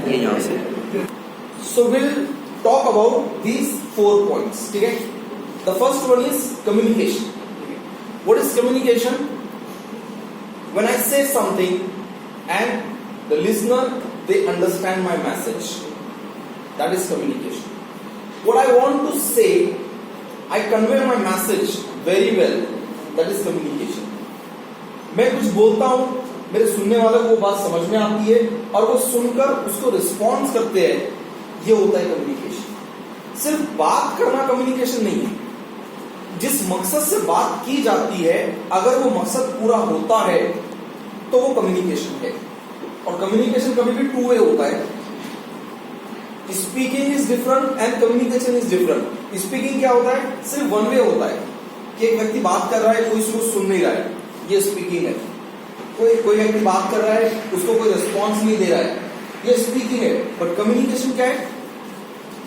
ये यहां से। So will talk about these 4 points, ठीक है। The first one is communication. What is communication? When I say something and the listener they understand my message, that is communication. What I want to say, I convey my message very well, that is communication. मैं कुछ बोलता हूं, मेरे सुनने वाले को वो बात समझ में आती है और वो सुनकर उसको रिस्पॉन्स करते हैं, ये होता है कम्युनिकेशन. सिर्फ बात करना कम्युनिकेशन नहीं है. जिस मकसद से बात की जाती है, अगर वो मकसद पूरा होता है तो वो कम्युनिकेशन है. और कम्युनिकेशन कभी भी 2 वे होता है. Speaking is different and communication is different. Speaking क्या होता है? सिर्फ 1 वे होता है कि एक व्यक्ति बात कर रहा है, कोई उसको सुन नहीं रहा है, ये स्पीकिंग है. कोई व्यक्ति बात कर रहा है, उसको कोई रिस्पॉन्स नहीं दे रहा है, ये स्पीकिंग है. बट कम्युनिकेशन क्या है?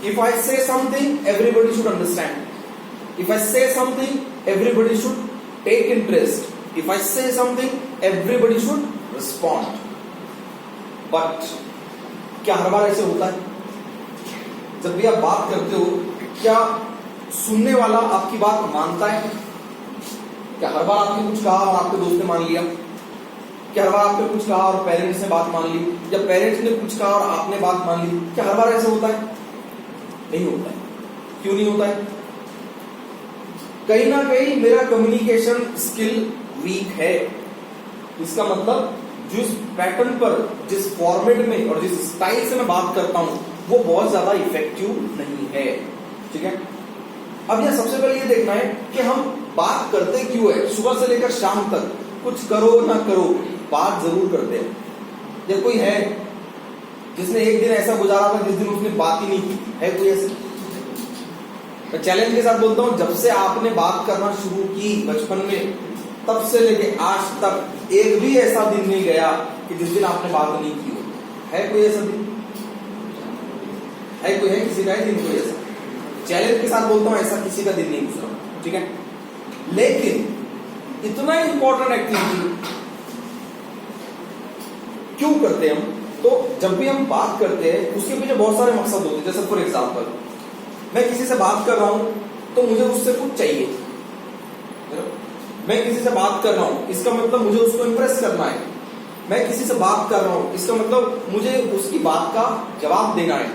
If I say something everybody should understand. If I say something everybody should take interest. If I say something everybody should respond. But क्या हर बार ऐसे होता है? जब भी आप बात करते हो, क्या सुनने वाला आपकी बात मानता है? क्या हर बार आपने कुछ कहा और आपके दोस्त ने मान लिया? क्या हर बार आपने कुछ कहा और पेरेंट्स ने बात मान ली, या पेरेंट्स ने कुछ कहा और आपने बात मान ली? क्या हर बार ऐसे होता है? नहीं होता है. क्यों नहीं होता है? कहीं ना कहीं मेरा कम्युनिकेशन स्किल वीक है. इसका मतलब जिस पैटर्न पर, जिस फॉर्मेट में और जिस स्टाइल से मैं बात करता हूं, वो बहुत ज्यादा इफेक्टिव नहीं है. ठीक है. अब यह सबसे पहले ये देखना है कि हम बात करते क्यों है. सुबह से लेकर शाम तक कुछ करो ना करो, बात जरूर करते हैं. या कोई है जिसने एक दिन ऐसा गुजारा था जिस दिन उसने बात ही नहीं की? है कोई ऐसे? मैं चैलेंज के साथ बोलता हूं, जब से आपने बात करना शुरू की बचपन में, तब से लेके आज तक एक भी ऐसा दिन नहीं गया कि जिस दिन आपने बात नहीं की हो. है कोई ऐसा दिन? है कोई? है किसी का है दिन कोई ऐसा? चैलेंज के साथ बोलता हूं, ऐसा किसी का दिन नहीं गुजरा. ठीक है. लेकिन इतना इंपॉर्टेंट एक्टिविटी क्यों करते हैं हम? तो जब भी हम बात करते हैं, उसके पीछे बहुत सारे मकसद होते हैं. जैसे फॉर एग्जांपल, मैं किसी से बात कर रहा हूं तो मुझे उससे कुछ चाहिए. मैं किसी से बात कर रहा हूं, इसका मतलब मुझे उसको इंप्रेस करना है. मैं किसी से बात कर रहा हूं, इसका मतलब मुझे उसकी बात का जवाब देना है.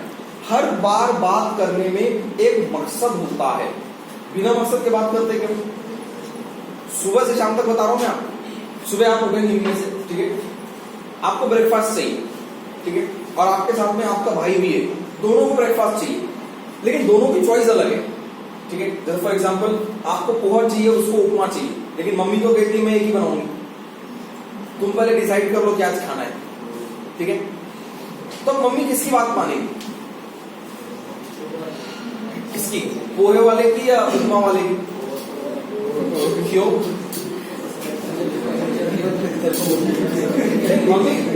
हर बार बात करने में एक मकसद होता है. बिना मकसद के बात करते क्यों? सुबह से शाम तक बता रहा हूं मैं आपको. सुबह आप उठे नींद में से, ठीक है, आपको ब्रेकफास्ट चाहिए, ठीक है, और आपके साथ में आपका भाई भी है, दोनों को ब्रेकफास्ट चाहिए, लेकिन दोनों की चॉइस अलग है. ठीक है. जैसे फॉर एग्जांपल, आपको पोहा चाहिए, उसको उपमा चाहिए, लेकिन मम्मी तो कहती है मैं एक ही बनाऊंगी. तुम पहले डिसाइड कर लो क्या खाना है. ठीक है. तो मम्मी किसकी बात मानेगी? किसकी? पोहे वाले की या उपमा वाले की? क्यों?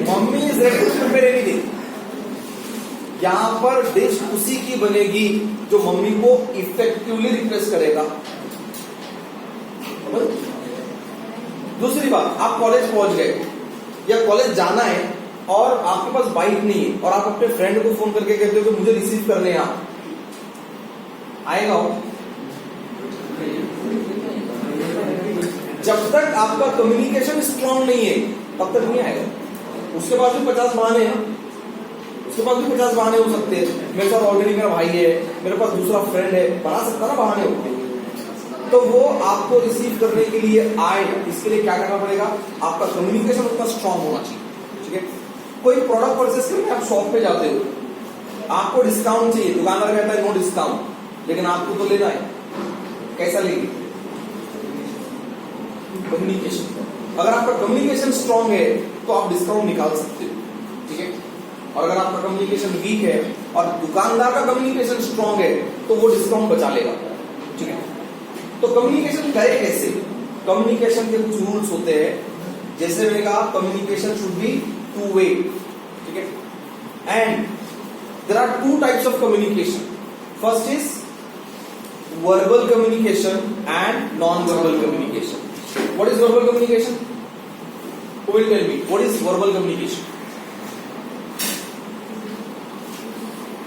Mummy is ready to prepare anything. यहां पर डिश उसी की बनेगी जो मम्मी को इफेक्टिवली रिप्लेस करेगा. दूसरी बात, आप कॉलेज पहुंच गए या कॉलेज जाना है और आपके पास बाइक नहीं है और आप अपने फ्रेंड को फोन करके कहते हो कि मुझे रिसीव करने हैं आप. आएगा वो? जब तक आपका कम्युनिकेशन स्ट्रांग नहीं है तब तक नहीं आएगा. उसके पास भी 50 बहाने हैं. उसके पास भी 50 बहाने हो सकते हैं. मेरे साथ ऑलरेडी मेरा भाई है, मेरे पास दूसरा फ्रेंड है, बना सकता ना बहाने होते हैं. तो वो आपको रिसीव करने के लिए आए, इसके लिए क्या करना पड़ेगा? आपका कम्युनिकेशन उतना स्ट्रांग होना चाहिए. ठीक है. कोई प्रोडक्ट परचेस करने आप शॉप पे जाते हो, आपको डिस्काउंट चाहिए, दुकानदार कहता है नो डिस्काउंट, लेकिन आपको तो लेना है. कैसा लेंगे? कम्युनिकेशन. अगर आपका कम्युनिकेशन स्ट्रांग है तो आप डिस्काउंट निकाल सकते हो. ठीक है. और अगर आपका कम्युनिकेशन वीक है और दुकानदार का कम्युनिकेशन स्ट्रांग है तो वो डिस्काउंट बचा लेगा. ठीक है. तो कम्युनिकेशन करे कैसे? कम्युनिकेशन के कुछ रूल्स होते हैं. जैसे मैंने कहा, कम्युनिकेशन शुड बी 2 वे. ठीक है. And there are 2 types of communication. First is verbal communication and non-verbal communication. What is verbal communication? Who will tell me what is verbal communication?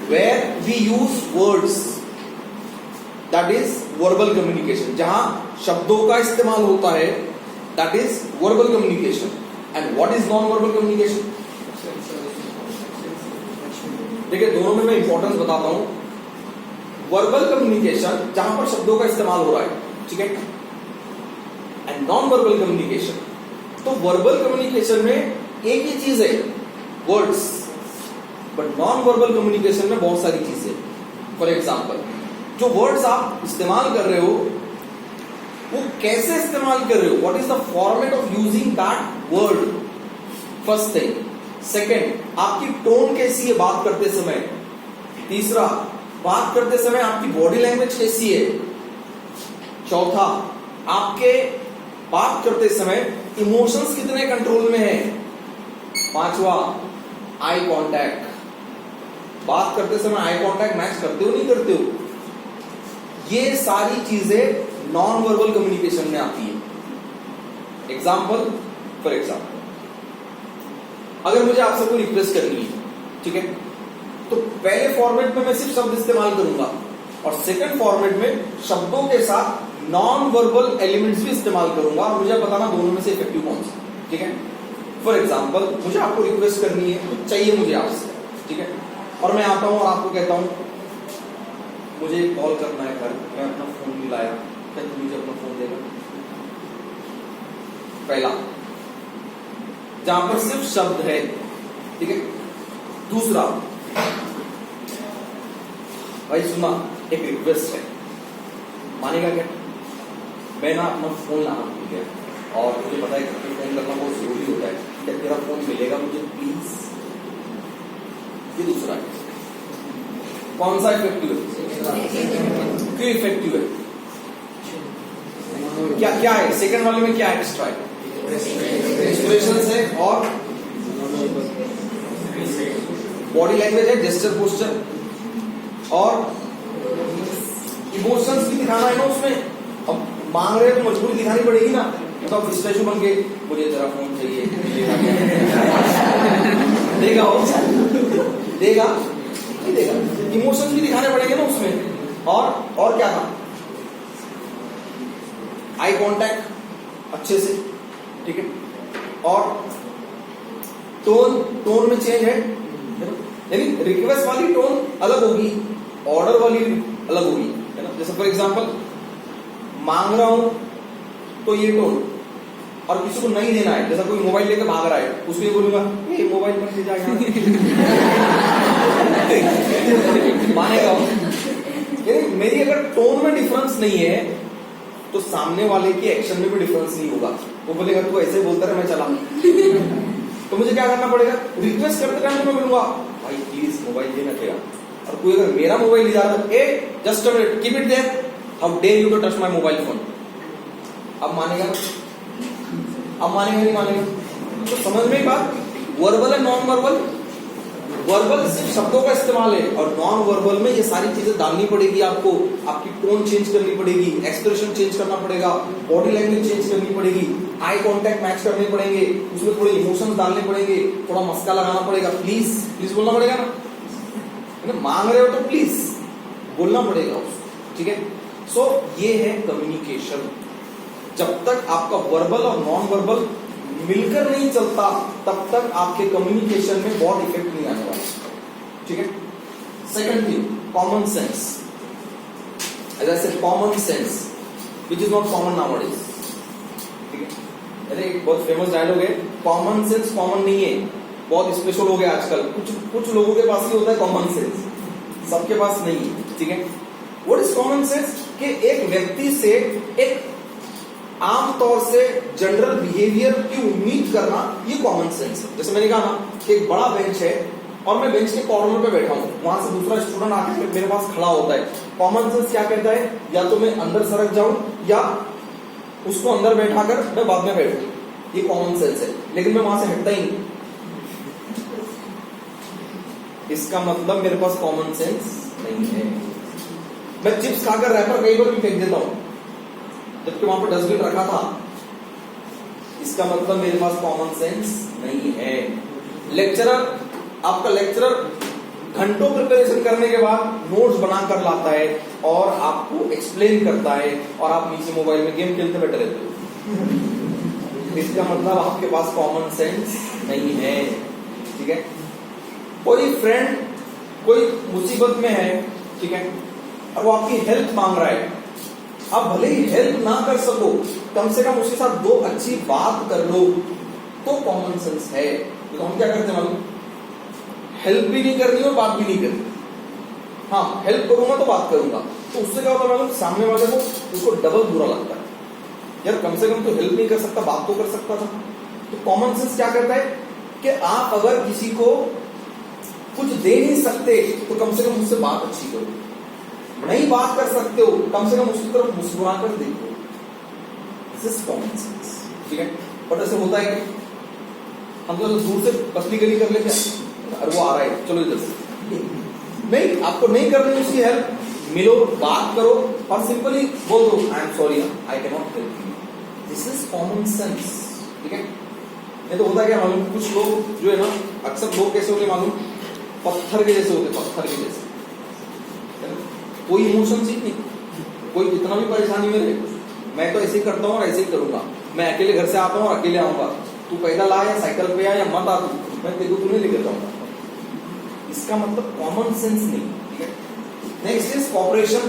where we use words, that is verbal communication, जहां शब्दों का इस्तेमाल होता है, that is verbal communication. And what is non-verbal communication? देखिए दोनों में मैं इंपॉर्टेंस बताता हूं. वर्बल कम्युनिकेशन जहां पर शब्दों का इस्तेमाल हो रहा है, ठीक है, एंड नॉन वर्बल कम्युनिकेशन. तो वर्बल कम्युनिकेशन में एक ही चीज है, words, but non verbal communication में बहुत सारी चीजें. फॉर एग्जाम्पल, जो वर्ड्स आप इस्तेमाल कर रहे हो वो कैसे इस्तेमाल कर रहे हो, what is the format of using that word, first thing. Second, आपकी टोन कैसी है बात करते समय. तीसरा, बात करते समय आपकी बॉडी लैंग्वेज कैसी है. चौथा, आपके बात करते समय इमोशंस कितने कंट्रोल में है. पांचवा, आई कांटेक्ट. बात करते समय आई कांटेक्ट मैच करते हो नहीं करते हो. ये सारी चीजें नॉन वर्बल कम्युनिकेशन में आती है. एग्जाम्पल, फॉर एग्जाम्पल, अगर मुझे आपसे कोई रिक्वेस्ट करनी है, ठीक है, तो पहले फॉर्मेट में मैं सिर्फ शब्द इस्तेमाल करूंगा और सेकंड फॉर्मेट में शब्दों के साथ नॉन वर्बल एलिमेंट्स भी इस्तेमाल करूंगा और मुझे बताना दोनों में से इफेक्टिव कौन सा. ठीक है, फॉर एग्जाम्पल, मुझे आपको रिक्वेस्ट करनी है, कुछ चाहिए मुझे आपसे, ठीक है, और मैं आता हूं और आपको कहता हूं मुझे कॉल करना है घर, मैं अपना फोन नहीं लाया, क्या तुम मुझे अपना फोन देगा. पहला, जहां पर सिर्फ शब्द है, ठीक है. दूसरा, भाई सुना, एक रिक्वेस्ट है, मानेगा क्या. मैं ना अपना फोन लाना भूल गया और मुझे पता है कि फोन करना बहुत जरूरी होता है, क्या तेरा फोन मिलेगा मुझे प्लीज. ये दूसरा है. कौन सा इफेक्टिव है, क्यों इफेक्टिव है, क्या क्या है सेकंड वाले में, क्या एक्स्ट्रा है. एक्सप्रेशन है और बॉडी लैंग्वेज है, जेस्चर पोस्चर और इमोशंस भी दिखाना है ना उसमें. अब मांग रहे तो मजबूरी दिखानी पड़ेगी ना, तो अब स्टैचू बन के मुझे तेरा फोन चाहिए, देगा वो, देगा नहीं देगा. इमोशंस भी दिखाने पड़ेंगे ना उसमें. और क्या था, आई कांटेक्ट अच्छे से, ठीक है, और टोन में चेंज है, यानी रिक्वेस्ट वाली टोन अलग होगी, ऑर्डर वाली अलग होगी, है ना. जैसे फॉर एग्जांपल, मांग रहा हूं तो ये टोन, और किसी को नहीं देना है, जैसा कोई मोबाइल लेकर भाग रहा है, उसको ये बोलूंगा ये मोबाइल पर ले जा यार. मानेगा वो. यानी मेरी अगर टोन में डिफरेंस नहीं है तो सामने वाले के एक्शन में भी डिफरेंस नहीं होगा. वो बोलेगा तू ऐसे बोलता रहे, मैं चला. तो मुझे क्या करना पड़ेगा, रिक्वेस्ट करते टाइम मैं बोलूंगा भाई प्लीज मोबाइल देना क्या. और कोई अगर मेरा मोबाइल ले जा रहा है, ए just a minute, keep it there, how dare you to touch my mobile phone. अब मानेगा, अब मानेगा नहीं मानेगा. तो समझ में बात, वर्बल है नॉन वर्बल. वर्बल सिर्फ शब्दों का इस्तेमाल है और नॉन वर्बल में ये सारी चीजें डालनी पड़ेगी आपको. आपकी टोन चेंज करनी पड़ेगी, एक्सप्रेशन चेंज करना पड़ेगा, बॉडी लैंग्वेज चेंज करनी पड़ेगी, आई कांटेक्ट मैच करने पड़ेंगे, उसमें थोड़े इमोशंस डालने पड़ेंगे, थोड़ा मस्का लगाना पड़ेगा, प्लीज प्लीज बोलना पड़ेगा ना. मांग रहे हो तो प्लीज बोलना पड़ेगा उसको. ठीक है, सो ये है कम्युनिकेशन. जब तक आपका वर्बल और नॉन वर्बल मिलकर नहीं चलता तब तक आपके कम्युनिकेशन में बहुत इफेक्ट नहीं आने वाला. ठीक है. Second thing, common sense. As I said, common sense which is not common nowadays. ठीक है, अरे एक बहुत फेमस डायलॉग है, कॉमन सेंस कॉमन नहीं है, बहुत स्पेशल हो गया आजकल. कुछ लोगों के पास ही होता है कॉमन सेंस, सबके पास नहीं है. ठीक है, व्हाट इज कॉमन सेंस, कि एक व्यक्ति से एक आमतौर से जनरल बिहेवियर की उम्मीद करना, ये कॉमन सेंस है. जैसे मैंने कहा ना कि एक बड़ा बेंच है और मैं बेंच के कॉर्नर पे बैठा हूं, वहां से दूसरा स्टूडेंट आके मेरे पास खड़ा होता है. कॉमन सेंस क्या कहता है, या तो मैं अंदर सरक जाऊं या उसको अंदर बैठाकर मैं बाद में बैठूं. ये कॉमन सेंस है, लेकिन मैं वहां से हटता ही नहीं. इसका मतलब मेरे पास कॉमन सेंस नहीं है. मैं चिप्स खाकर रैपर कई बार भी फेंक देता हूं जबकि वहां पर डस्टबिन रखा था. इसका मतलब मेरे पास कॉमन सेंस नहीं है. लेक्चरर, आपका लेक्चरर घंटों प्रिपरेशन करने के बाद नोट्स बनाकर लाता है और आपको एक्सप्लेन करता है और आप नीचे मोबाइल में गेम खेलते बैठे रहते हो। इसका मतलब आपके पास कॉमन सेंस नहीं है। ठीक है, कोई फ्रेंड कोई मुसीबत में है, ठीक है, और वो आपकी हेल्प मांग रहा है, आप भले ही हेल्प ना कर सको, कम से कम उसके साथ दो अच्छी बात कर लो, तो कॉमन सेंस है। तो हम क्या करते हैं मालूम, हेल्प भी नहीं करनी और बात भी नहीं करनी। हाँ, हेल्प करूंगा तो बात करूंगा, तो उससे क्या होता है मालूम, सामने वाले को उसको डबल बुरा लगता है, यार कम से कम तो हेल्प नहीं कर सकता, बात तो कर सकता था। तो कॉमन सेंस क्या करता है कि आप अगर किसी को कुछ दे नहीं सकते तो कम से कम उससे बात अच्छी करो, नहीं बात कर सकते हो कम से कम उसकी तरफ मुस्कुरा कर देखो। This is common sense. ठीक है, बट ऐसे होता है कि हम तो दूर से पतली गली कर लेते हैं, अरे वो आ रहा है चलो इधर से, नहीं आपको नहीं करनी उसकी हेल्प, मिलो बात करो और सिंपली बोल दो I am sorry I can not help you. This is common sense. ठीक है, ये तो होता क्या मालूम, कुछ लोग जो है ना, अक्सर लोग कैसे होते मालूम, पत्थर के जैसे होते, पत्थर के जैसे, कोई इमोशन ही नहीं, कोई कितना भी परेशानी में रहे, मैं तो ऐसे ही करता हूँ और ऐसे ही करूंगा, मैं अकेले घर से आता हूँ और अकेले आऊंगा, तू पैदल आ या साइकिल पे आ या मत आ, तू मैं तेरे को तू नहीं लेकर जाऊंगा। इसका मतलब कॉमन सेंस नहीं। ठीक है, नेक्स्ट इज कॉपरेशन।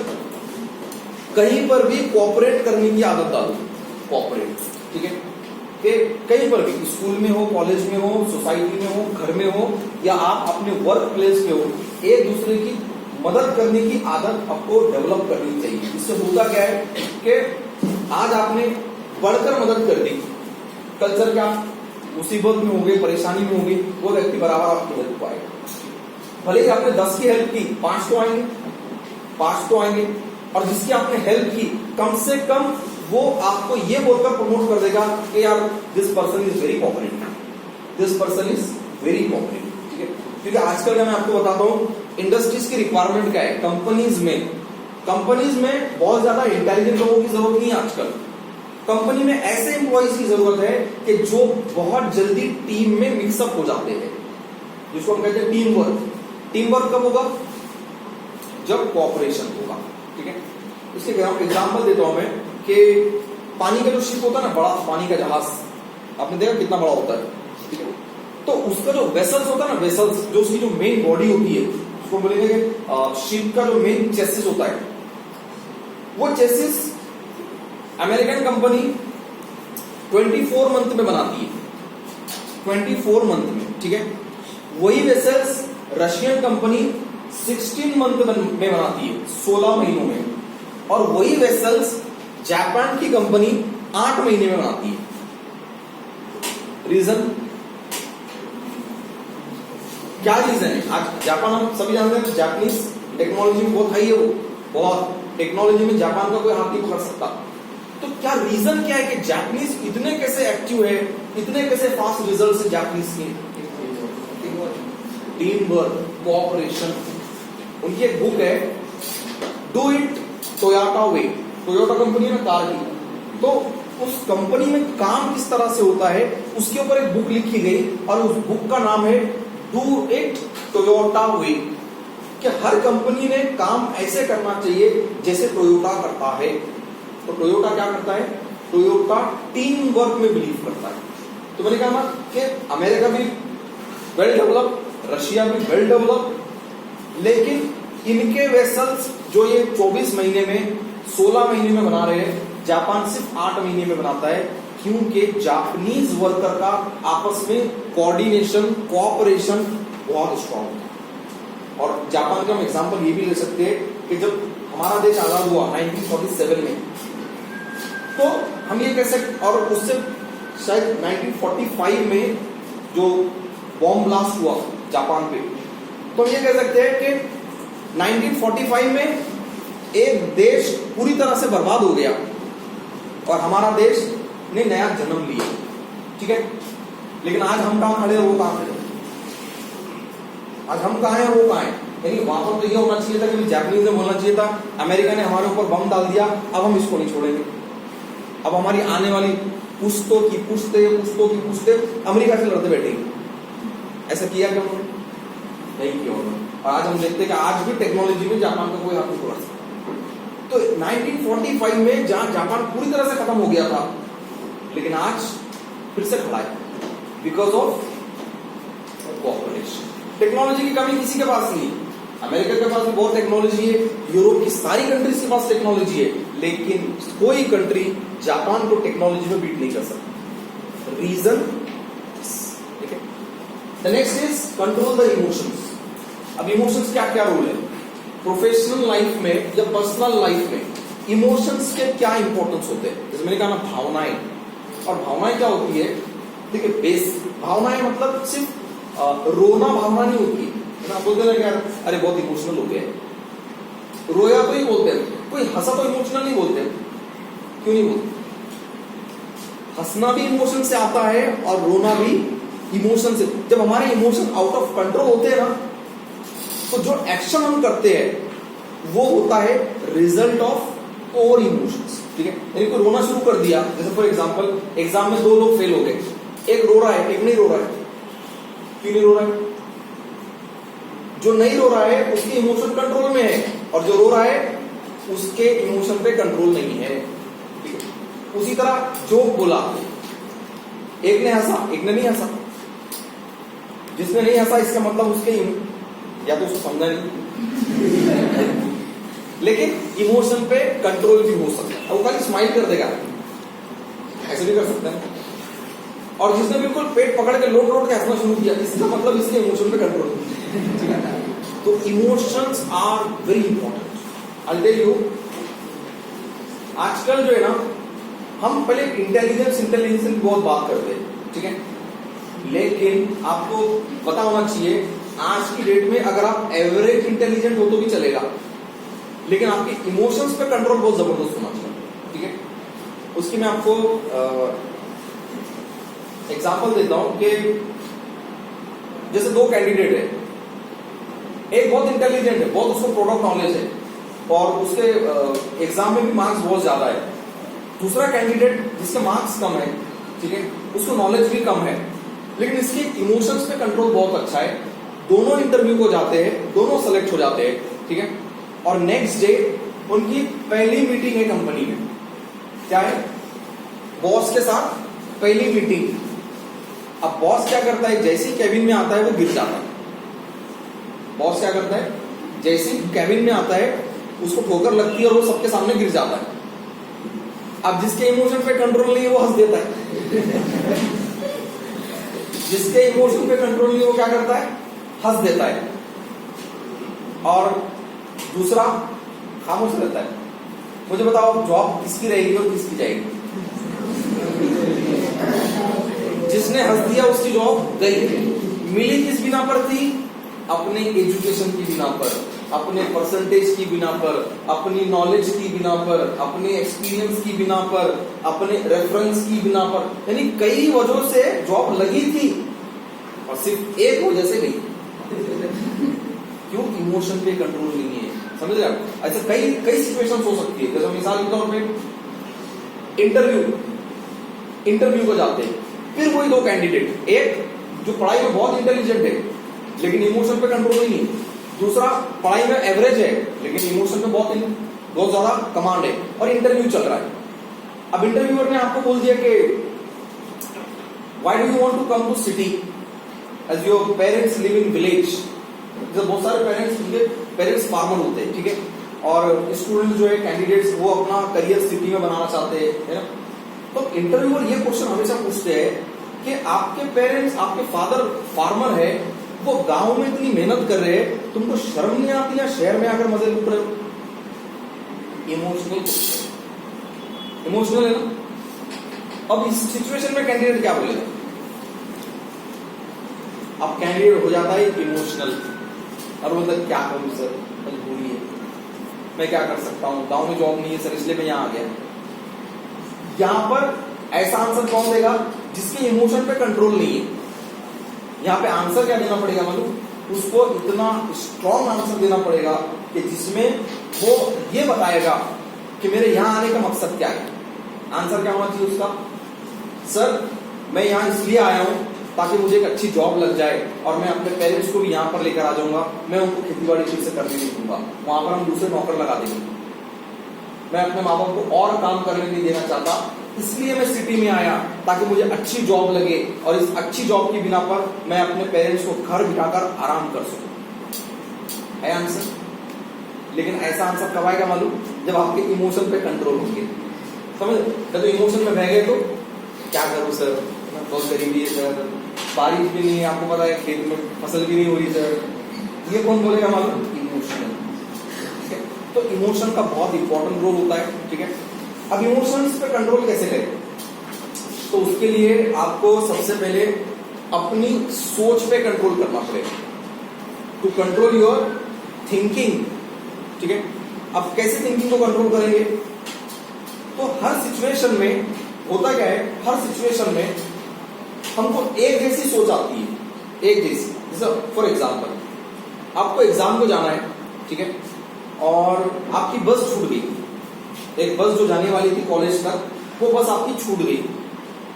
कहीं पर भी कोऑपरेट करने की आदत डालो, कोऑपरेट। ठीक है, कि कहीं पर भी, स्कूल में हो, कॉलेज में हो, सोसाइटी में हो, घर में हो, या आप अपने वर्क प्लेस पे हो, एक दूसरे की मदद करने की आदत आपको डेवलप करनी चाहिए। इससे होता क्या है कि आज आपने बढ़कर मदद कर दी, कल सर क्या मुसीबत में होंगे, परेशानी में होंगे, वो व्यक्ति बराबर आपकी हेल्प को आएगा। भले ही आपने 10 की हेल्प की, 5 तो आएंगे, और जिसकी आपने हेल्प की कम से कम वो आपको ये बोलकर प्रमोट कर देगा कि यार this person is very cooperative, this person is very cooperative. ठीक है, क्योंकि आजकल का मैं आपको बताता हूँ इंडस्ट्रीज की रिक्वायरमेंट क्या है। कंपनीज में बहुत ज्यादा इंटेलिजेंट लोगों की जरूरत नहीं है आजकल। कंपनी में ऐसे एम्प्लॉइज की जरूरत है कि जो बहुत जल्दी टीम में मिक्सअप हो जाते हैं, जिसको हम कहते हैं टीम वर्क। टीम वर्क कब होगा, जब कोऑपरेशन होगा। ठीक है, इसके एग्जाम्पल देता हूं मैं कि पानी का जो शिप होता है ना, बड़ा पानी का जहाज, आपने देखा कितना बड़ा होता है। ठीक है, तो उसका जो वेसल्स होता है ना, वेसल्स जो उसकी जो मेन बॉडी होती है, उसको बोलेंगे शिप का जो मेन चेसिस होता है, वो चेसिस अमेरिकन कंपनी 24 मंथ में बनाती है, 24 मंथ में। ठीक है, वही वेसल्स रशियन कंपनी 16 मंथ में बनाती है, 16 महीनों में, और वही वेसल्स जापान की कंपनी 8 महीने में बनाती है। रीजन क्या रीजन है? आज जापान, हम सभी जानते हैं जापानीज टेक्नोलॉजी में बहुत हाई है, वो बहुत टेक्नोलॉजी में जापान का कोई हाथ नहीं पकड़ सकता। तो क्या रीजन क्या है कि जापानीज इतने कैसे एक्टिव है, इतने कैसे फास्ट रिजल्ट है जापानीज के? Team work, cooperation. उनकी एक बुक है do it Toyota way, Toyota company है ना कार की, तो उस कंपनी में काम किस तरह से होता है उसके ऊपर एक बुक लिखी गई, और उस बुक का नाम है डू इट टोयोटा वे, कि हर कंपनी ने काम ऐसे करना चाहिए जैसे टोयोटा करता है। तो टोयोटा क्या करता है, टोयोटा टीम वर्क में बिलीव करता है। तो मैंने कहा ना कि अमेरिका भी वेल डेवलप, रशिया भी वेल डेवलप, लेकिन इनके वेसल्स जो ये 24 महीने में, 16 महीने में बना रहे हैं, जापान सिर्फ 8 महीने में बनाता है, क्योंकि जापानीज वर्कर का आपस में कोऑर्डिनेशन, कोऑपरेशन बहुत स्ट्रांग है। और जापान का हम एग्जांपल ये भी ले सकते हैं कि जब हमारा देश आजाद हुआ 1947 में, तो हम ये कह सकते, और उससे शायद 1945 में जो बॉम्ब ब्लास्ट हुआ जापान पे, तो हम ये कह सकते हैं कि 1945 में एक देश पूरी तरह से बर्बाद हो गया और हमारा देश ने नया जन्म लिया। ठीक है, लेकिन आज हम कहां खड़े हैं, वो कहां खड़े, आज हम कहां हैं, वो कहां है? यानी वहां पर तो ये होना चाहिए था कि जापानीज ने बोलना चाहिए था अमेरिका ने हमारे ऊपर बम डाल दिया, अब हम इसको नहीं छोड़ेंगे, अब हमारी आने वाली पुश्तों की पुश्ते अमेरिका से लड़ते बैठेंगे। ऐसा किया क्या उन्होंने? नहीं किया उन्होंने। और आज हम देखते हैं कि आज भी टेक्नोलॉजी में जापान का कोई हाथ नहीं पकड़ सकता। तो 1945 में जहां जापान पूरी तरह से खत्म हो गया था, लेकिन आज फिर से खड़ा है बिकॉज ऑफ कोऑपरेशन। टेक्नोलॉजी की कमी किसी के पास नहीं है। अमेरिका के पास भी बहुत टेक्नोलॉजी है, यूरोप की सारी कंट्रीज के पास टेक्नोलॉजी है, लेकिन कोई कंट्री जापान को टेक्नोलॉजी में बीट नहीं कर सकती। रीजन, ठीक है। The next is control the emotions. अब इमोशंस क्या क्या रोल है प्रोफेशनल लाइफ में या पर्सनल लाइफ में? इमोशंस के क्या इंपॉर्टेंस होते हैं? जैसे मैंने कहा ना, भावनाएं। और भावनाएं क्या होती है? देखिए, बेस भावनाएं मतलब सिर्फ रोना भावना नहीं होती है। आप बोलते ना यार अरे बहुत इमोशनल हो गया, रोया तो ही बोलते हैं, कोई हंसा तो इमोशनल नहीं बोलते। क्यों नहीं बोलते? हंसना भी इमोशन से आता है और रोना भी इमोशन से। जब हमारे इमोशन आउट ऑफ कंट्रोल होते हैं ना, तो जो एक्शन हम करते हैं वो होता है रिजल्ट ऑफ और इमोशंस, ठीक है। यानी कोई रोना शुरू कर दिया, जैसे फॉर एग्जांपल एग्जाम में 2 लोग फेल हो गए, एक रो रहा है एक नहीं रो रहा है। क्यों नहीं रो रहा है? जो नहीं रो रहा है उसके इमोशन कंट्रोल में है, और जो रो रहा है उसके इमोशन पे कंट्रोल नहीं है, ठीक है। उसी तरह जोक बोला, एक ने हंसा एक ने नहीं हंसा। जिसने नहीं हंसा इसका मतलब उसके या तो उसको समझा नहीं लेकिन इमोशन पे कंट्रोल भी हो सकता है। वो खाली स्माइल कर देगा, ऐसे भी कर सकता है। और जिसने बिल्कुल पेट पकड़ के लोट लोट के हंसना शुरू किया, इसका मतलब इसके इमोशन पे कंट्रोल है। तो emotions are very important. I tell you, आजकल जो है ना, हम पहले इंटेलिजेंस की बहुत बात करते हैं, ठीक है, लेकिन आपको पता होना चाहिए आज की डेट में अगर आप एवरेज इंटेलिजेंट हो तो भी चलेगा, लेकिन आपके इमोशंस पे कंट्रोल बहुत जबरदस्त होना चाहिए, ठीक है। उसकी मैं आपको एग्जांपल देता हूं कि जैसे 2 कैंडिडेट है, एक बहुत इंटेलिजेंट है, बहुत उसको प्रोडक्ट नॉलेज है और उसके एग्जाम में भी मार्क्स बहुत ज्यादा है। दूसरा कैंडिडेट जिसके मार्क्स कम है, ठीक है, उसको नॉलेज भी कम है, लेकिन इसके इमोशंस पे कंट्रोल बहुत अच्छा है। दोनों इंटरव्यू को जाते हैं, दोनों सेलेक्ट हो जाते हैं, ठीक है, और नेक्स्ट डे उनकी पहली मीटिंग है कंपनी में। क्या है? बॉस के साथ पहली मीटिंग। अब बॉस क्या करता है, जैसे ही कैबिन में आता है वो गिर जाता है। बॉस क्या करता है, जैसे ही कैबिन में आता है उसको ठोकर लगती है और वो सबके सामने गिर जाता है। अब जिसके इमोशन पे कंट्रोल नहीं है वो हंस देता है जिसके इमोशन पे कंट्रोल नहीं वो क्या करता है, हंस देता है, और दूसरा खामोश रहता है। मुझे बताओ जॉब किसकी रहेगी और किसकी जाएगी? जिसने हंस दिया उसकी जॉब गई। मिली किस बिना पर थी? अपने एजुकेशन की बिना पर, अपने परसेंटेज की बिना पर, अपनी नॉलेज की बिना पर, अपने एक्सपीरियंस की बिना पर, अपने रेफरेंस की बिना पर। यानी कई वजहों से जॉब लगी थी और सिर्फ एक वजह से नहीं। क्यों? इमोशन पे कंट्रोल नहीं है। समझ रहे आप? ऐसे कई कई सिचुएशंस हो सकती है। जैसे मिसाल के तौर पे इंटरव्यू को जाते हैं, फिर वही 2 कैंडिडेट, एक जो पढ़ाई में बहुत इंटेलिजेंट है लेकिन इमोशन पे कंट्रोल नहीं है, दूसरा पढ़ाई में एवरेज है लेकिन इमोशन पे बहुत ज्यादा कमांड है, और इंटरव्यू चल रहा है। अब इंटरव्यूअर ने आपको बोल दिया कि why do you want to come to city as your parents live in village. जब बहुत सारे पेरेंट्स फार्मर होते हैं, ठीक है, और स्टूडेंट जो है कैंडिडेट्स वो अपना करियर सिटी में बनाना चाहते हैं, है ना। तो इंटरव्यूअर ये क्वेश्चन हमेशा पूछते हैं कि आपके पेरेंट्स, आपके फादर फार्मर है, वो गांव में इतनी मेहनत कर रहे हैं, तुमको शर्म नहीं आती या शहर में आकर मजे लूट रहे हो? इमोशनल है ना। अब इस सिचुएशन में कैंडिडेट क्या बोलेगा? अब कैंडिडेट हो जाता है इमोशनल और बोलता है क्या करूं सर, मजबूरी है, मैं क्या कर सकता हूं, गांव में जॉब नहीं है सर इसलिए मैं यहां आ गया। यहां पर ऐसा आंसर कौन देगा? जिसके इमोशन पे कंट्रोल नहीं है। यहां पे आंसर क्या देना पड़ेगा मालूम? उसको इतना स्ट्रॉन्ग आंसर देना पड़ेगा कि जिसमें वो ये बताएगा कि मेरे यहां आने का मकसद क्या है। आंसर क्या होना चाहिए उसका? सर मैं यहां इसलिए आया हूं ताकि मुझे एक अच्छी जॉब लग जाए और मैं अपने पेरेंट्स को भी यहाँ पर लेकर आ जाऊंगा, मैं उनको खेतीबाड़ी ठीक से करने नहीं दूंगा, वहां पर हम दूसरे नौकर लगा देंगे। मैं अपने माँ बाप को और काम करने नहीं देना चाहता, इसलिए मैं सिटी में आया ताकि मुझे अच्छी जॉब लगे और इस अच्छी जॉब की बिना पर मैं अपने पेरेंट्स को घर बिठाकर आराम कर सकूं। है आंसर? लेकिन ऐसा आंसर कब आएगा मालूम? जब आपके इमोशन पे कंट्रोल होंगे। समझ? जब तो इमोशन में बह गए तो क्या करूं सर, बहुत गरीबी है सर, बारिश भी नहीं है, आपको पता है खेत में फसल भी नहीं हो रही सर, ये कौन बोलेगा मालूम? इमोशनल। ठीक है, तो इमोशन का बहुत इंपॉर्टेंट रोल होता है। ठीक है, अब इमोशंस पे कंट्रोल कैसे करें? तो उसके लिए आपको सबसे पहले अपनी सोच पे कंट्रोल करना पड़ेगा, टू कंट्रोल योर थिंकिंग। ठीक है, अब कैसे थिंकिंग को कंट्रोल करेंगे? तो हर सिचुएशन में होता क्या है, हर सिचुएशन में हमको एक जैसी सोच आती है, एक जैसी। जैसे फॉर एग्जाम्पल आपको एग्जाम को जाना है, ठीक है, और आपकी बस छूट गई, एक बस जो जाने वाली थी कॉलेज तक, वो बस आपकी छूट गई।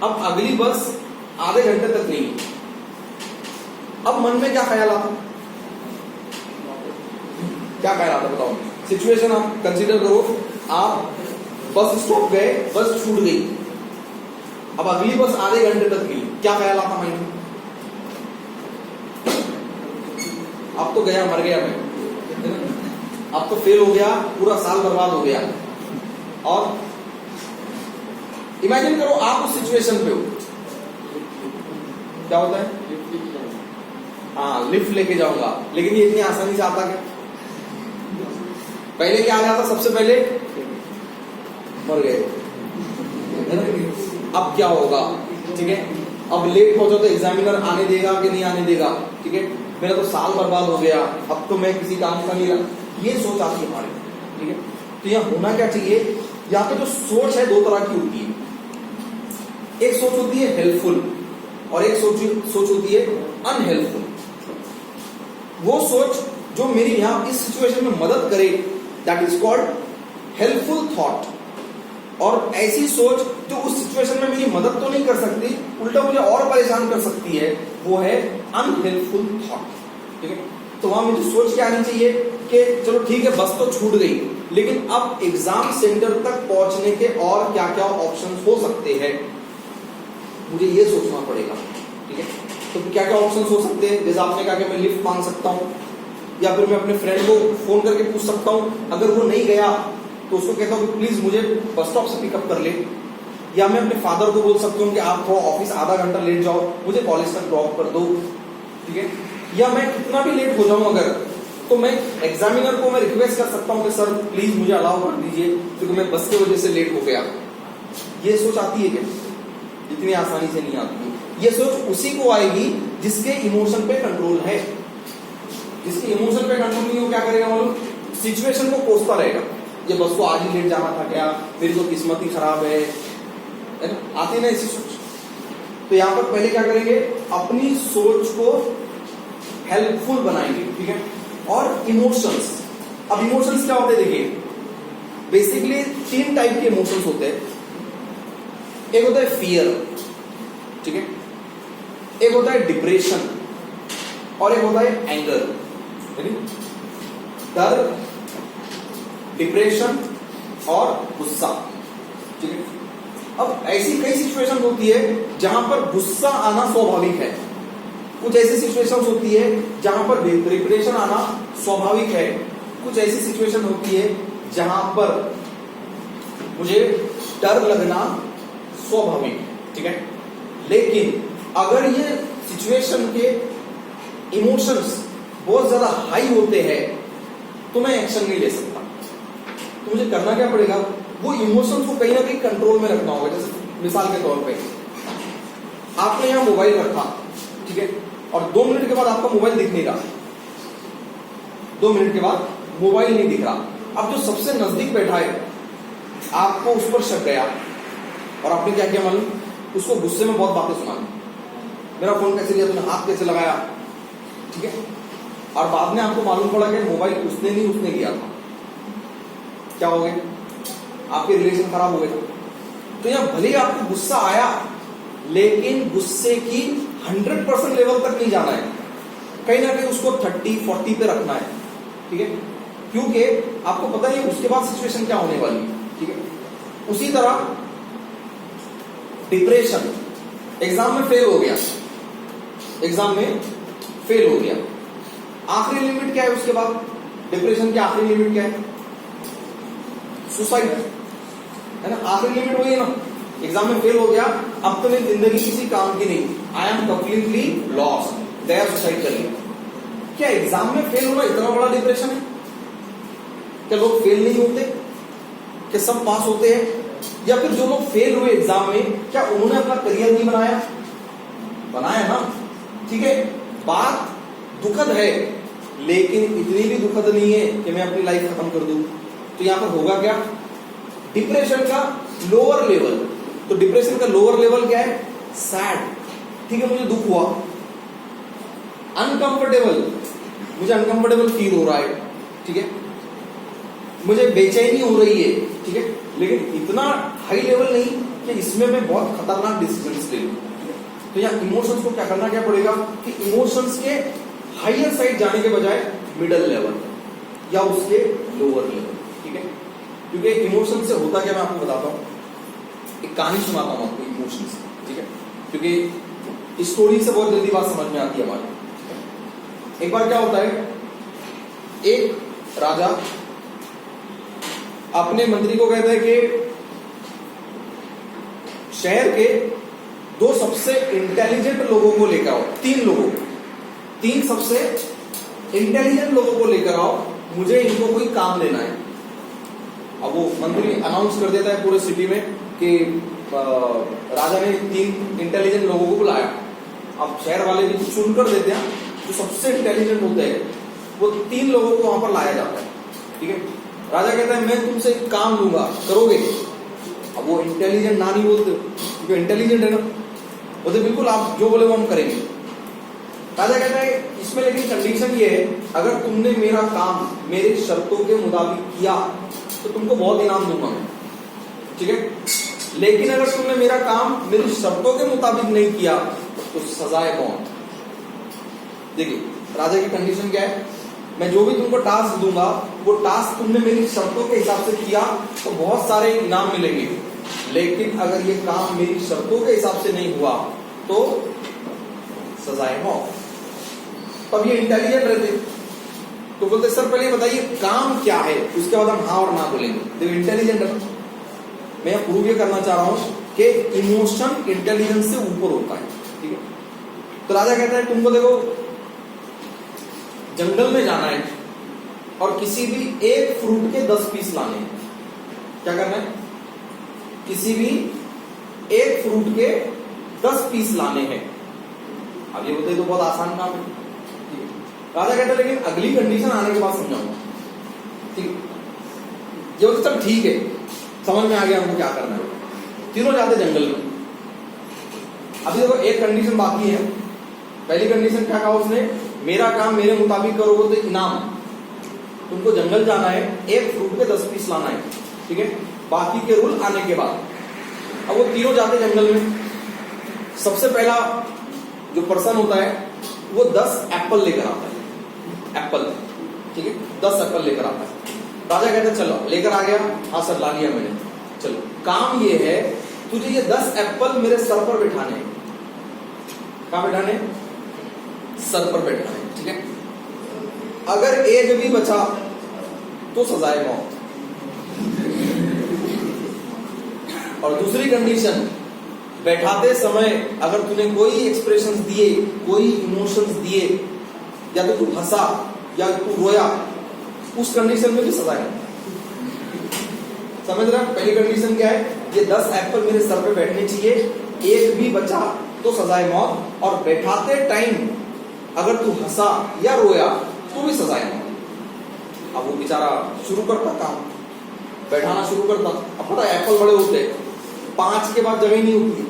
अब अगली बस आधे घंटे तक नहीं है। अब मन में क्या ख्याल आता? क्या ख्याल आता बताओ? सिचुएशन आप कंसीडर करो, आप बस स्टॉप गए, बस छूट गई, अब अगली बस आधे घंटे तक नहीं, क्या ख्याल आता माइंड में? अब तो गया, मर गया मैं, अब तो फेल हो गया, पूरा साल बर्बाद हो गया। और इमेजिन करो आप उस सिचुएशन पे हो, क्या होता है? हाँ, लिफ्ट लेके जाऊंगा, लेकिन ये इतनी आसानी से आता क्या? पहले क्या आ जाता? सबसे पहले मर गए। अब क्या होगा? ठीक है, अब लेट पहुंचो तो एग्जामिनर आने देगा कि नहीं आने देगा? ठीक है, मेरा तो साल बर्बाद हो गया, अब तो मैं किसी काम का नहीं रहा। ये सोच आती है हमारे। ठीक है, तो यहाँ होना क्या चाहिए? यहाँ पे जो सोच है दो तरह की होती है, एक सोच होती है हेल्पफुल और एक सोच होती है अनहेल्पफुल। वो सोच जो मेरी यहाँ इस सिचुएशन में मदद करे, that is called helpful thought. और ऐसी सोच जो उस सिचुएशन में मेरी मदद तो नहीं कर सकती, उल्टा मुझे और परेशान कर सकती है, वो है अनहेल्पफुल थॉट। ठीक है, तो वहां मुझे सोच क्या आनी चाहिए कि चलो ठीक है, बस तो छूट गई, लेकिन अब एग्जाम सेंटर तक पहुंचने के और क्या क्या ऑप्शंस हो सकते हैं, मुझे ये सोचना पड़ेगा। ठीक है, तो क्या क्या ऑप्शंस हो सकते हैं? जैसे आपने कहा कि मैं लिफ्ट मांग सकता हूं, या फिर मैं अपने फ्रेंड को फोन करके पूछ सकता हूं, अगर वो नहीं गया तो उसको कहता हूं कि प्लीज मुझे बस स्टॉप से पिकअप कर ले। या मैं अपने फादर को बोल सकता हूं कि आप थोड़ा ऑफिस आधा घंटा लेट जाओ, मुझे कॉलेज तक ड्रॉप कर दो। ठीक है, या मैं कितना भी लेट हो जाऊं अगर, तो मैं एग्जामिनर को मैं रिक्वेस्ट कर सकता हूं कि सर प्लीज मुझे अलाउ कर दीजिए, क्योंकि मैं बस की वजह से लेट हो गया। ये सोच आती है क्या? इतनी आसानी से नहीं आती है। ये सोच उसी को आएगी जिसके इमोशन पे कंट्रोल है। जिसके इमोशन पे कंट्रोल नहीं हो, क्या करेगा मालूम? सिचुएशन को कोसता रहेगा, ये बस को आज ही लेट जाना था क्या, मेरी तो किस्मत ही खराब है ना? आती ना ऐसी सोच। तो यहां पर पहले क्या करेंगे? अपनी सोच को हेल्पफुल बनाएंगे। ठीक है, और इमोशंस, अब इमोशंस क्या होते हैं? देखिए, बेसिकली 3 टाइप के इमोशंस होते हैं। एक होता है फियर, ठीक है, एक होता है डिप्रेशन, और एक होता है एंगर, डर, डिप्रेशन और गुस्सा। ठीक है, अब ऐसी कई सिचुएशन होती है जहां पर गुस्सा आना स्वाभाविक है, कुछ ऐसी सिचुएशन होती है जहां पर डिप्रेशन आना स्वाभाविक है, कुछ ऐसी सिचुएशन होती है जहां पर मुझे डर लगना स्वाभाविक है। ठीक है, लेकिन अगर ये सिचुएशन के इमोशंस बहुत ज्यादा हाई होते हैं तो मैं एक्शन नहीं ले सकता। तो मुझे करना क्या पड़ेगा? वो इमोशंस को कहीं ना कहीं कंट्रोल में रखना होगा। जैसे मिसाल के तौर पे आपने यहां मोबाइल रखा, ठीक है, और 2 मिनट के बाद आपका मोबाइल दिख नहीं रहा, 2 मिनट के बाद मोबाइल नहीं दिख रहा। अब जो सबसे नजदीक बैठा है आपको उस पर शक गया और आपने क्या किया मालूम? उसको गुस्से में बहुत बातें सुना, मेरा फोन कैसे लिया, तूने हाथ कैसे लगाया, ठीक है, और बाद में आपको मालूम पड़ा कि मोबाइल उसने नहीं, उसने लिया था। क्या हो गया? आपके रिलेशन खराब हो गए। तो यहां भले ही आपको गुस्सा आया, लेकिन गुस्से की 100% लेवल तक नहीं जाना है, कहीं ना कहीं उसको 30-40 पे रखना है, ठीक है, क्योंकि आपको पता नहीं उसके बाद सिचुएशन क्या होने वाली है, ठीक है। उसी तरह डिप्रेशन, एग्जाम में फेल हो गया, एग्जाम में फेल हो गया, आखिरी लिमिट क्या है उसके बाद? डिप्रेशन की आखिरी लिमिट क्या है? सुसाइड, है ना, आखिरी लिमिट वही है ना। एग्जाम में फेल हो गया, अब तो मेरी जिंदगी किसी काम की नहीं, आई एम कंप्लीटली लॉस्ट, गया सुसाइड कर लिया। क्या एग्जाम में फेल होना इतना बड़ा डिप्रेशन है? क्या लोग फेल नहीं होते? क्या सब पास होते हैं? या फिर जो लोग फेल हुए एग्जाम में, क्या उन्होंने अपना करियर नहीं बनाया? बनाया ना, ठीक है। बात दुखद है, लेकिन इतनी भी दुखद नहीं है कि मैं अपनी लाइफ खत्म कर दूं। तो यहां पर होगा क्या? डिप्रेशन का लोअर लेवल। तो डिप्रेशन का लोअर लेवल क्या है? सैड, ठीक है, मुझे दुख हुआ। अनकंफर्टेबल, मुझे अनकंफर्टेबल फील हो रहा है, ठीक है, मुझे बेचैनी हो रही है, ठीक है, लेकिन इतना हाई लेवल नहीं कि इसमें मैं बहुत खतरनाक डिसीजंस ले लूं। तो यहाँ इमोशंस को क्या करना क्या पड़ेगा कि इमोशंस के हायर साइड जाने के बजाय मिडल लेवल या उसके लोअर लेवल, ठीक है। क्योंकि इमोशन से होता क्या मैं आपको बताता हूँ, एक कहानी सुनाता हूँ आपको इमोशंस, ठीक है, क्योंकि स्टोरी से बहुत जल्दी बात समझ में आती है हमारे। एक बार क्या होता है, एक राजा अपने मंत्री को कहता है कि शहर के 2 सबसे इंटेलिजेंट लोगों को लेकर आओ, 3 सबसे इंटेलिजेंट लोगों को लेकर आओ, मुझे इनको कोई काम लेना है। अब वो मंत्री अनाउंस कर देता है पूरे सिटी में कि राजा ने 3 इंटेलिजेंट लोगों को बुलाया। अब शहर वाले भी सुनकर देते हैं, जो सबसे इंटेलिजेंट होते हैं वो 3 लोगों को वहां पर लाया जाता है, ठीक है। राजा कहता है मैं तुमसे एक काम लूंगा, करोगे? अब वो इंटेलिजेंट ना नहीं बोलते, क्योंकि इंटेलिजेंट है ना, बोलते बिल्कुल आप जो बोले वो हम करेंगे। राजा कहता है इसमें लेकिन कंडीशन ये है, अगर तुमने मेरा काम मेरे शर्तों के मुताबिक किया तो तुमको बहुत इनाम दूंगा मैं, ठीक है, लेकिन अगर तुमने मेरा काम मेरी शर्तों के मुताबिक नहीं किया तो सजाए मौत। देखिए राजा की कंडीशन क्या है, मैं जो भी तुमको टास्क दूंगा वो टास्क तुमने मेरी शर्तों के हिसाब से किया तो बहुत सारे इनाम मिलेंगे, लेकिन अगर ये काम मेरी शर्तों के हिसाब से नहीं हुआ तो सजाए मौत। तब ये इंटेलिजेंट रहते तो बोलते सर पहले बताइए काम क्या है, उसके बाद हम हाँ और ना बोलेंगे। देखो इंटेलिजेंट है, मैं प्रूव ये करना चाह रहा हूं कि इमोशन इंटेलिजेंस से ऊपर होता है, ठीक है। तो राजा कहता है तुमको देखो जंगल में जाना है और किसी भी एक फ्रूट के 10 पीस लाने हैं। क्या करना है? किसी भी एक फ्रूट के 10 पीस लाने हैं। अब ये बोलते तो बहुत आसान काम है, राजा कहता है लेकिन अगली कंडीशन आने के बाद समझाऊंगा, ठीक। ये बोलते चल ठीक है, समझ में आ गया हमको क्या करना है। तीनों जाते जंगल में। अभी देखो एक कंडीशन बाकी है। पहली कंडीशन क्या कहा उसने, मेरा काम मेरे मुताबिक करोगे तो इनाम। तुमको जंगल जाना है, एक फ्रूट के 10 पीस लाना है, ठीक है, बाकी के रूल आने के बाद। अब वो तीनों जाते जंगल में। सबसे पहला जो पर्सन होता है वो 10 एप्पल लेकर आता है, एप्पल, ठीक है, 10 एप्पल लेकर आता है। राजा कहता है चलो लेकर आ गया, हाँ सर ला लिया मैंने, चलो काम ये है तुझे ये 10 एप्पल मेरे सर पर बैठाने हैं। कहां बैठाने? सर पर बैठाने, ठीक है। अगर एक भी बचा तो सजाए मौत। और दूसरी कंडीशन, बैठाते समय अगर तूने कोई एक्सप्रेशंस दिए, कोई इमोशंस दिए, या तो तू हंसा या तू रोया, उस कंडीशन में भी सजाए मौत। समझ रहा? पहली कंडीशन क्या है, ये 10 एप्पल मेरे सर पे बैठने चाहिए, एक भी बचा तो सजाए मौत, और बैठाते टाइम अगर तू हंसा या रोया तो भी सजाए मौत। अब वो बेचारा शुरू करता काम, बैठाना शुरू करता। अब पता है एप्पल बड़े होते, 5 के बाद जगह नहीं होती,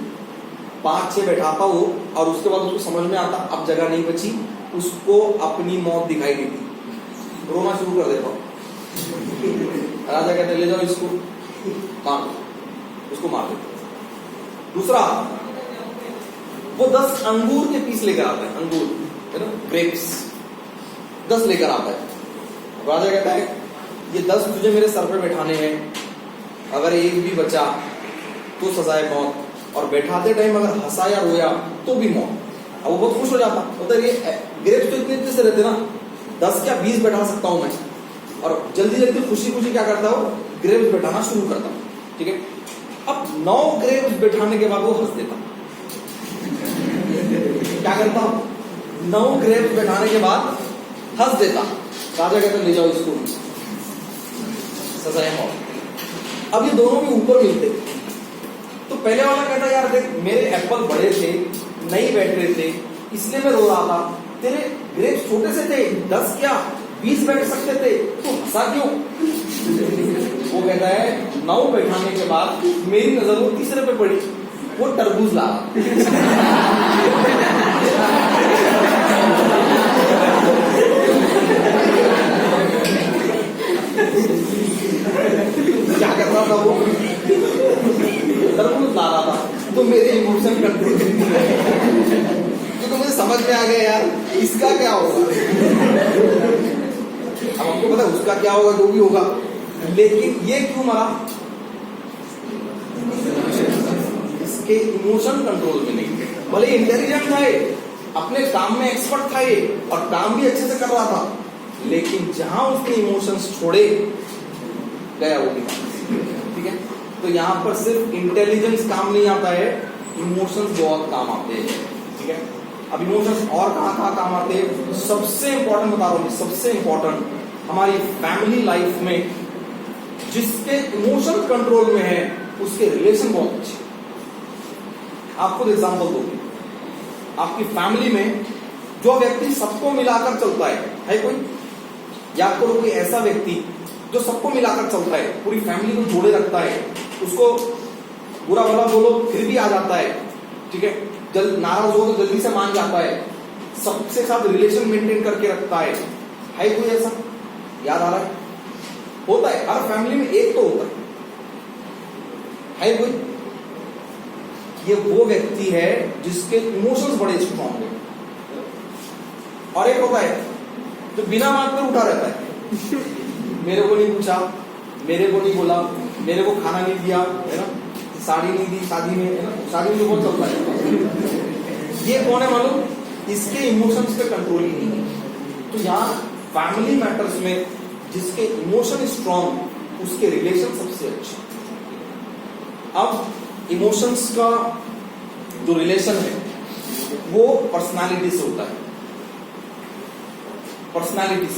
5-6 बैठाता वो, और उसके बाद उसको समझ में आता अब जगह नहीं बची, उसको अपनी मौत दिखाई देती, रोना शुरू कर देता। राजा कहते ले जाओ इसको मार दो, उसको मार दो। दूसरा, वो 10 अंगूर के पीस लेकर आता है, अंगूर है ना, ग्रेप्स 10 लेकर आता है। राजा कहता है ये 10 तुझे मेरे सर पे बैठाने हैं, अगर एक भी बचा तो सजाए मौत, और बैठाते टाइम अगर हंसा या रोया तो भी मौत। अब वो बहुत खुश हो जाता, बोलता ये ग्रेप्स तो इतने से रहते ना, 10 क्या 20 बैठा सकता हूं मैं, और जल्दी जल्दी खुशी खुशी क्या करता हो, ग्रेप्स बैठाना शुरू करता हूं। ठीक है, अब 9 ग्रेप्स बैठाने के बाद वो हंस देता, क्या करता हूं, 9 ग्रेप्स बैठाने के बाद हंस देता। राजा कहता ले जाओ इसको, सजाए मौत। अब ये दोनों भी ऊपर मिलते, तो पहले वाला कहता यार देख मेरे एप्पल बड़े थे, नहीं बैठ रहे थे, इसलिए मैं रो रहा था, तेरे ग्रेप्स छोटे से थे, 10 क्या 20 बैठ सकते थे, तो हंसा क्यों? वो कहता है 9 बैठाने के बाद मेरी नजर वो तीसरे पे पड़ी, वो तरबूज ला क्या कर रहा था वो, तरबूज ला रहा था, तो मेरे इमोशन कंट्रोल तो मुझे समझ में आ गया यार इसका क्या होगा। अब हमको पता है उसका क्या होगा, जो भी होगा, लेकिन ये क्यों मरा, इसके इमोशन कंट्रोल में नहीं। भले इंटेलिजेंट था ये, अपने काम में एक्सपर्ट था ये, और काम भी अच्छे से कर रहा था, लेकिन जहां उसने इमोशंस छोड़े गया वो भी। ठीक है, तो यहां पर सिर्फ इंटेलिजेंस काम नहीं आता है, इमोशंस बहुत काम आते हैं। ठीक है, अब इमोशंस और कहां काम आते हैं, सबसे इंपॉर्टेंट बता रहा हूं, सबसे इंपॉर्टेंट हमारी फैमिली लाइफ में जिसके इमोशन कंट्रोल में है उसके रिलेशन बहुत अच्छे। आपको एग्जांपल दो, आपकी फैमिली में जो व्यक्ति सबको मिलाकर चलता है कोई, या करो कोई ऐसा व्यक्ति जो सबको मिलाकर चलता है, पूरी फैमिली को जोड़े रखता है, उसको बुरा भला बोलो फिर भी आ जाता है। ठीक है, जल्द नाराज हो तो जल्दी से मान जाता है, सबसे साथ रिलेशन मेंटेन करके रखता है कोई ऐसा याद आ रहा है? होता है, हर फैमिली में एक तो होता है कोई, ये वो व्यक्ति है जिसके इमोशंस बड़े स्ट्रॉन्ग है। और एक होता है जो बिना बात पर उठा रहता है, मेरे को नहीं पूछा, मेरे को नहीं बोला, मेरे को खाना नहीं दिया, है ना, साड़ी नहीं दी शादी में, है ना, शादी में बहुत चलता है। ये कौन है मालूम, इसके इमोशंस पे कंट्रोल ही नहीं है। तो यहाँ फैमिली मैटर्स में जिसके इमोशन स्ट्रॉन्ग उसके रिलेशन सबसे अच्छे। अब इमोशंस का जो रिलेशन है वो पर्सनालिटी से होता है, पर्सनालिटी से।